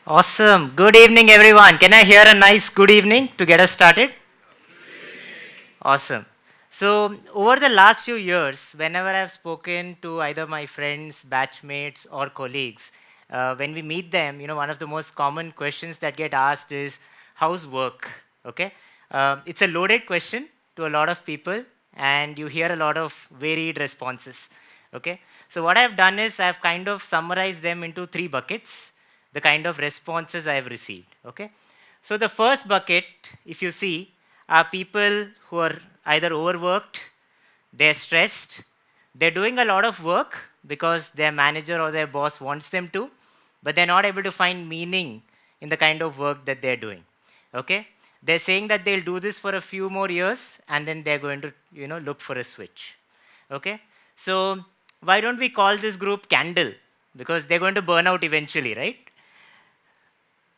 Awesome. Good evening, everyone. Can I hear a nice good evening to get us started? Awesome. So, over the last few years, whenever I've spoken to either my friends, batchmates, or colleagues, when we meet them, one of the most common questions that get asked is, "How's work?" Okay, it's a loaded question to a lot of people, and you hear a lot of varied responses. Okay, so what I've done is I've kind of summarized them into three buckets, the kind of responses I've received. Okay, so the first bucket, if you see, are people who are either overworked, they're stressed, they're doing a lot of work because their manager or their boss wants them to, but they're not able to find meaning in the kind of work that they're doing. Okay? They're saying that they'll do this for a few more years and then they're going to, look for a switch. Okay? So why don't we call this group candle? Because they're going to burn out eventually, right?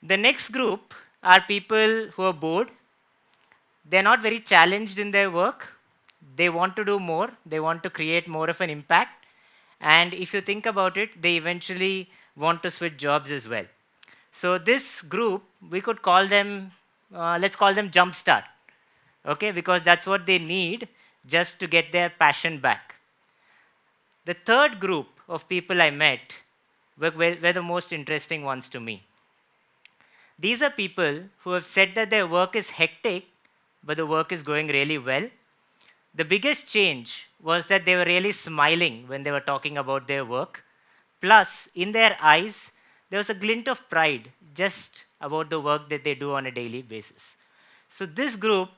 The next group are people who are bored. They're not very challenged in their work. They want to do more. They want to create more of an impact. And if you think about it, they eventually want to switch jobs as well. So this group, we could call them, let's call them Jumpstart. Okay, because that's what they need just to get their passion back. The third group of people I met were the most interesting ones to me. These are people who have said that their work is hectic, but the work is going really well. The biggest change was that they were really smiling when they were talking about their work. Plus, in their eyes, there was a glint of pride just about the work that they do on a daily basis. So, this group,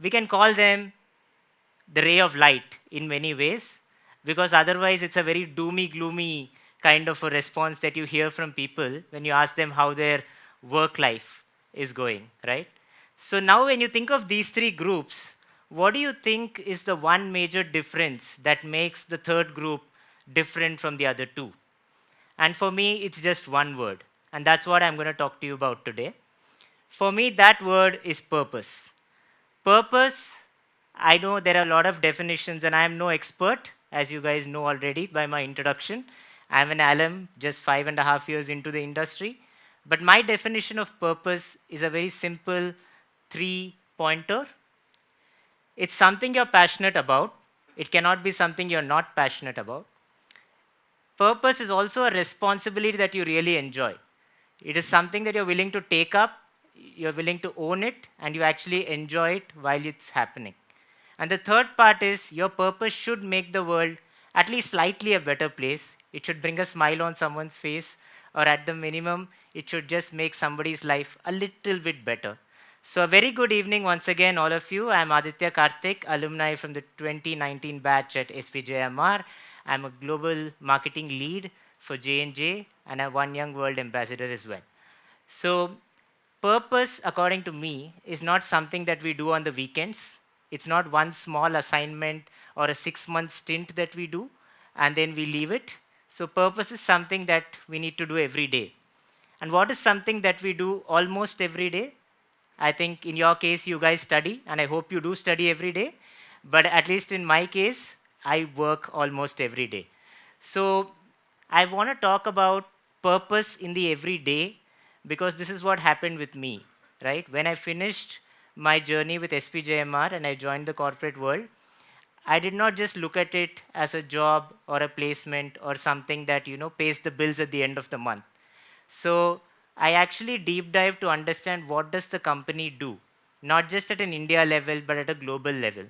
we can call them the ray of light in many ways, because otherwise, it's a very doomy, gloomy kind of a response that you hear from people when you ask them how their work life is going, right? So now when you think of these three groups, what do you think is the one major difference that makes the third group different from the other two? And for me, it's just one word. And that's what I'm going to talk to you about today. For me, that word is purpose. Purpose, I know there are a lot of definitions, and I am no expert, as you guys know already by my introduction. I'm an alum, just 5.5 years into the industry. But my definition of purpose is a very simple three-pointer. It's something you're passionate about. It cannot be something you're not passionate about. Purpose is also a responsibility that you really enjoy. It is something that you're willing to take up, you're willing to own it, and you actually enjoy it while it's happening. And the third part is your purpose should make the world at least slightly a better place. It should bring a smile on someone's face, or at the minimum, it should just make somebody's life a little bit better. So, a very good evening once again, all of you. I'm Aditya Karthic, alumni from the 2019 batch at SPJMR. I'm a global marketing lead for J&J, and I'm one young world ambassador as well. So, purpose, according to me, is not something that we do on the weekends. It's not one small assignment or a 6-month stint that we do, and then we leave it. So, purpose is something that we need to do every day. And what is something that we do almost every day? I think in your case, you guys study, and I hope you do study every day. But at least in my case, I work almost every day. So I want to talk about purpose in the everyday because this is what happened with me, right? When I finished my journey with SPJMR and I joined the corporate world, I did not just look at it as a job or a placement or something that pays the bills at the end of the month. So I actually deep dive to understand what does the company do, not just at an India level, but at a global level.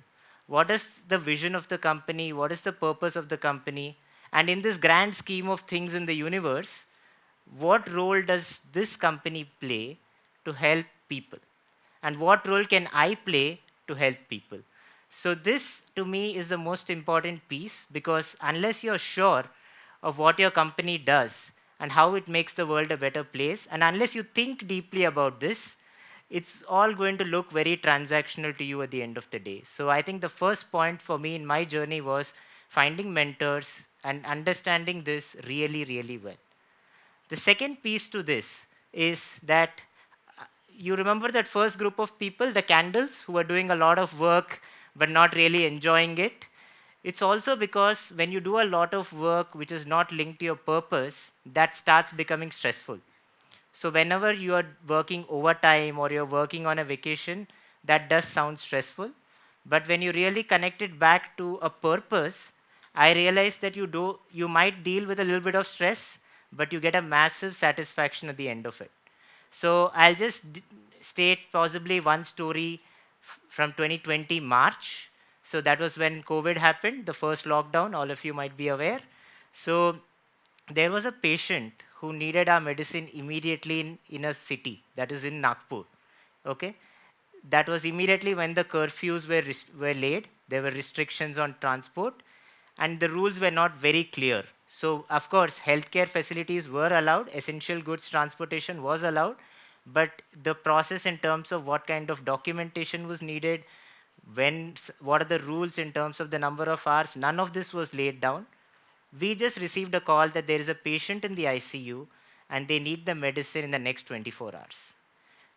What is the vision of the company? What is the purpose of the company? And in this grand scheme of things in the universe, what role does this company play to help people? And what role can I play to help people? So this, to me, is the most important piece because unless you're sure of what your company does and how it makes the world a better place, and unless you think deeply about this, it's all going to look very transactional to you at the end of the day. So I think the first point for me in my journey was finding mentors and understanding this really, really well. The second piece to this is that you remember that first group of people, the candles, who are doing a lot of work but not really enjoying it. It's also because when you do a lot of work which is not linked to your purpose, that starts becoming stressful. So whenever you are working overtime or you're working on a vacation, that does sound stressful. But when you really connect it back to a purpose, I realized that you might deal with a little bit of stress, but you get a massive satisfaction at the end of it. So I'll just state possibly one story from 2020 March. So that was when COVID happened, the first lockdown, all of you might be aware. So there was a patient who needed our medicine immediately in a city, that is in Nagpur. Okay? That was immediately when the curfews were laid. There were restrictions on transport, and the rules were not very clear. So, of course, healthcare facilities were allowed, essential goods transportation was allowed, but the process in terms of what kind of documentation was needed, what are the rules in terms of the number of hours, none of this was laid down. We just received a call that there is a patient in the ICU and they need the medicine in the next 24 hours.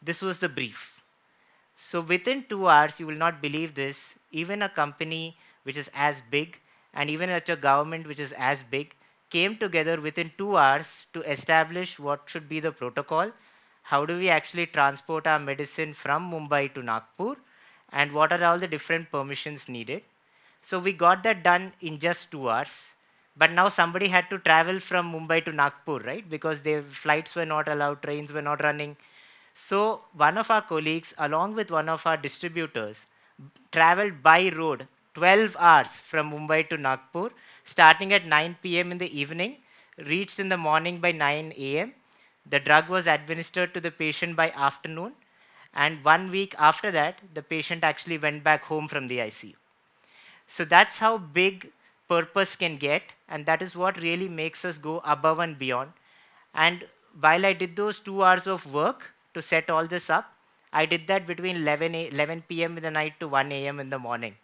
This was the brief. So within 2 hours, you will not believe this, even a company which is as big and even at a government which is as big came together within 2 hours to establish what should be the protocol. How do we actually transport our medicine from Mumbai to Nagpur? And what are all the different permissions needed? So we got that done in just 2 hours. But now somebody had to travel from Mumbai to Nagpur, right? Because their flights were not allowed, trains were not running. So one of our colleagues, along with one of our distributors, traveled by road 12 hours from Mumbai to Nagpur, starting at 9 p.m. in the evening, reached in the morning by 9 a.m. The drug was administered to the patient by afternoon, and 1 week after that, the patient actually went back home from the ICU. So that's how big purpose can get, and that is what really makes us go above and beyond. And while I did those 2 hours of work to set all this up, I did that between 11 p.m. in the night to 1 a.m. in the morning.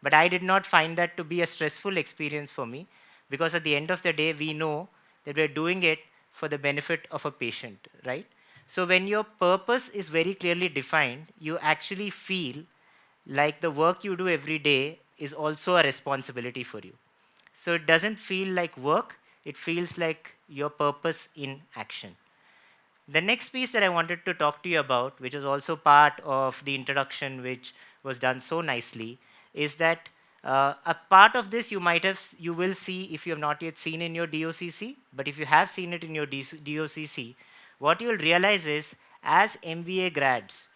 But I did not find that to be a stressful experience for me, because at the end of the day, we know that we're doing it for the benefit of a patient, right? So when your purpose is very clearly defined, you actually feel like the work you do every day is also a responsibility for you. So it doesn't feel like work, it feels like your purpose in action. The next piece that I wanted to talk to you about, which is also part of the introduction, which was done so nicely, is that a part of this you will see if you have not yet seen in your DOCC, but if you have seen it in your DOCC, what you'll realize is as MBA grads,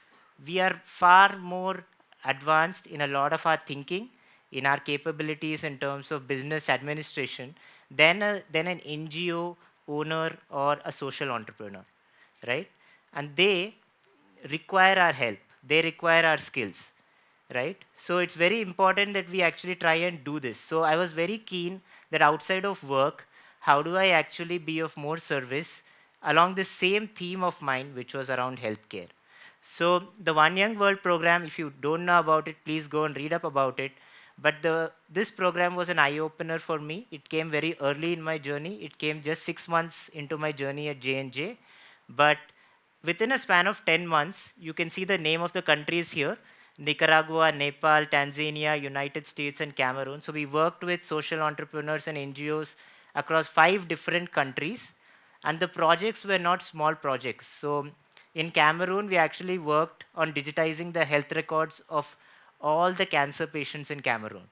we are far more advanced in a lot of our thinking, in our capabilities in terms of business administration, than an NGO owner or a social entrepreneur, right? And they require our help. They require our skills, right? So it's very important that we actually try and do this. So I was very keen that outside of work, how do I actually be of more service along the same theme of mine, which was around healthcare. So the One Young World program, if you don't know about it, please go and read up about it. But this program was an eye-opener for me. It came very early in my journey. It came just 6 months into my journey at J&J. But within a span of 10 months, you can see the name of the countries here: Nicaragua, Nepal, Tanzania, United States, and Cameroon. So we worked with social entrepreneurs and NGOs across 5 different countries. And the projects were not small projects. So in Cameroon, we actually worked on digitizing the health records of all the cancer patients in Cameroon,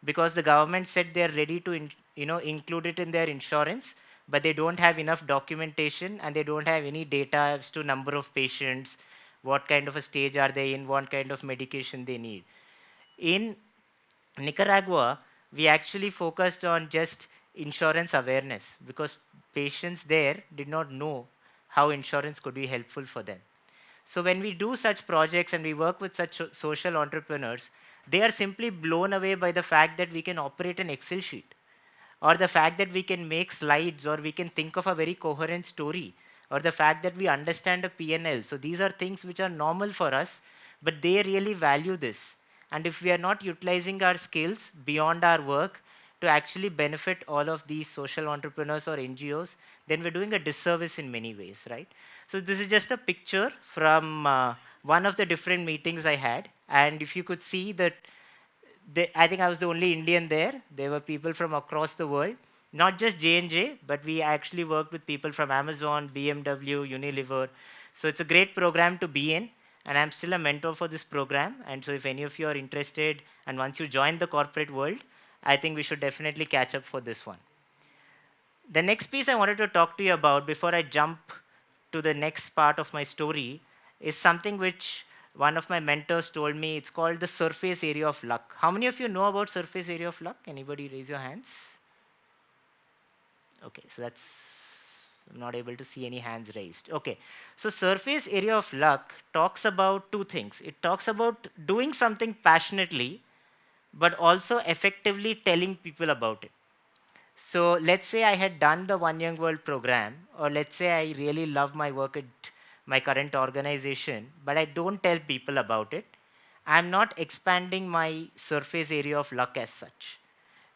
because the government said they're ready to include it in their insurance, but they don't have enough documentation and they don't have any data as to number of patients, what kind of a stage are they in, what kind of medication they need. In Nicaragua, we actually focused on just insurance awareness, because patients there did not know how insurance could be helpful for them. So when we do such projects and we work with such social entrepreneurs, they are simply blown away by the fact that we can operate an Excel sheet, or the fact that we can make slides, or we can think of a very coherent story, or the fact that we understand a P&L. So these are things which are normal for us, but they really value this. And if we are not utilizing our skills beyond our work to actually benefit all of these social entrepreneurs or NGOs, then we're doing a disservice in many ways, right? So this is just a picture from one of the different meetings I had. And if you could see that, I think I was the only Indian there. There were people from across the world. Not just J&J, but we actually worked with people from Amazon, BMW, Unilever. So it's a great program to be in, and I'm still a mentor for this program. And so if any of you are interested, and once you join the corporate world, I think we should definitely catch up for this one. The next piece I wanted to talk to you about before I jump to the next part of my story is something which one of my mentors told me. It's called the surface area of luck. How many of you know about surface area of luck? Anybody raise your hands? Okay, so I'm not able to see any hands raised. Okay, so surface area of luck talks about two things. It talks about doing something passionately, but also effectively telling people about it. So let's say I had done the One Young World program, or let's say I really love my work at my current organization, but I don't tell people about it. I'm not expanding my surface area of luck as such.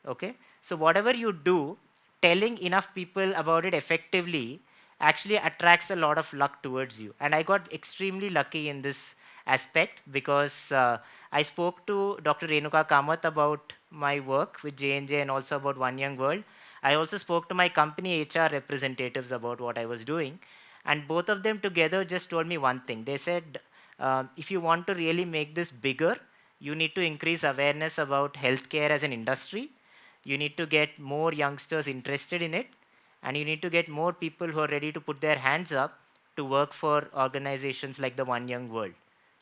Okay? So whatever you do, telling enough people about it effectively actually attracts a lot of luck towards you. And I got extremely lucky in this aspect because I spoke to Dr. Renuka Kamath about my work with J&J and J and also about One Young World. I also spoke to my company HR representatives about what I was doing. And both of them together just told me one thing. They said, if you want to really make this bigger, you need to increase awareness about healthcare as an industry. You need to get more youngsters interested in it, and you need to get more people who are ready to put their hands up to work for organizations like the One Young World,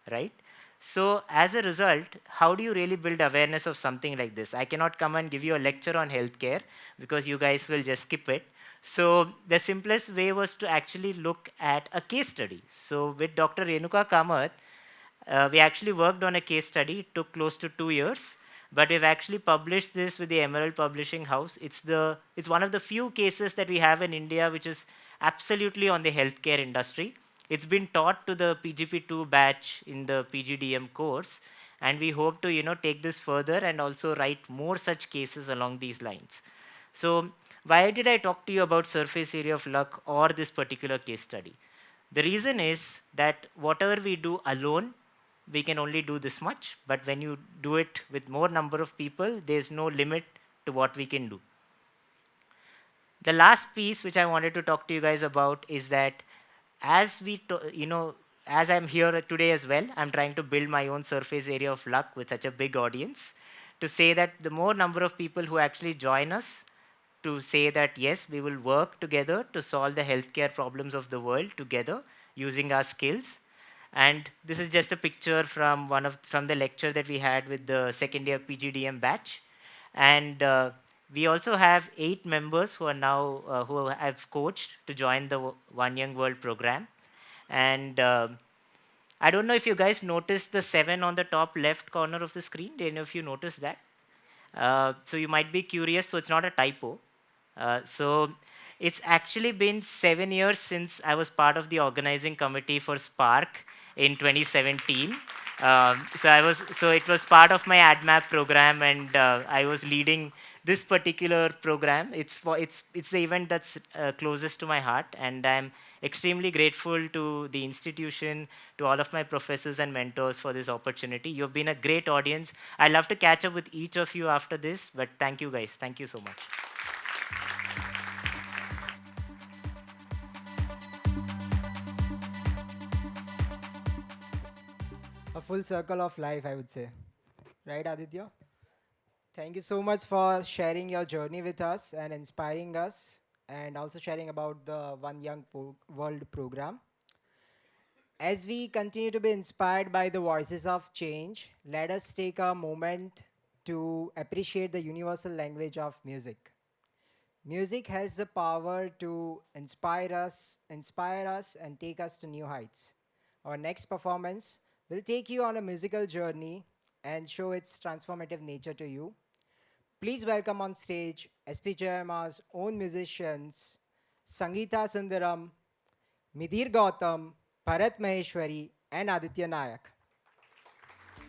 right? So as a result, how do you really build awareness of something like this? I cannot come and give you a lecture on healthcare because you guys will just skip it. So the simplest way was to actually look at a case study. So with Dr. Renuka Kamath, we actually worked on a case study. It took close to 2 years, but we've actually published this with the Emerald Publishing House. It's one of the few cases that we have in India which is absolutely on the healthcare industry. It's been taught to the PGP2 batch in the PGDM course, and we hope to take this further and also write more such cases along these lines. So why did I talk to you about surface area of luck or this particular case study? The reason is that whatever we do alone, we can only do this much, but when you do it with more number of people, there's no limit to what we can do. The last piece which I wanted to talk to you guys about is that as as I'm here today as well, I'm trying to build my own surface area of luck with such a big audience to say that the more number of people who actually join us to say that yes, we will work together to solve the healthcare problems of the world together using our skills. And this is just a picture from from the lecture that we had with the second year PGDM batch. And we also have 8 members who are now who have coached to join the One Young World program. And I don't know if you guys noticed the 7 on the top left corner of the screen. Did any of you notice that? So you might be curious. So it's not a typo. So it's actually been 7 years since I was part of the organizing committee for SParc in 2017. So it was part of my AdMap program, and I was leading this particular program. It's the event that's closest to my heart, and I'm extremely grateful to the institution, to all of my professors and mentors for this opportunity. You've been a great audience. I'd love to catch up with each of you after this, but thank you guys. Thank you so much. A full circle of life, I would say. Right, Aditya? Thank you so much for sharing your journey with us and inspiring us, and also sharing about the One Young World program. As we continue to be inspired by the voices of change, let us take a moment to appreciate the universal language of music. Music has the power to inspire us and take us to new heights. Our next performance will take you on a musical journey and show its transformative nature to you. Please welcome on stage SPJMR's own musicians, Sangeeta Sundaram, Midhir Gautam, Bharat Maheshwari, and Aditya Nayak.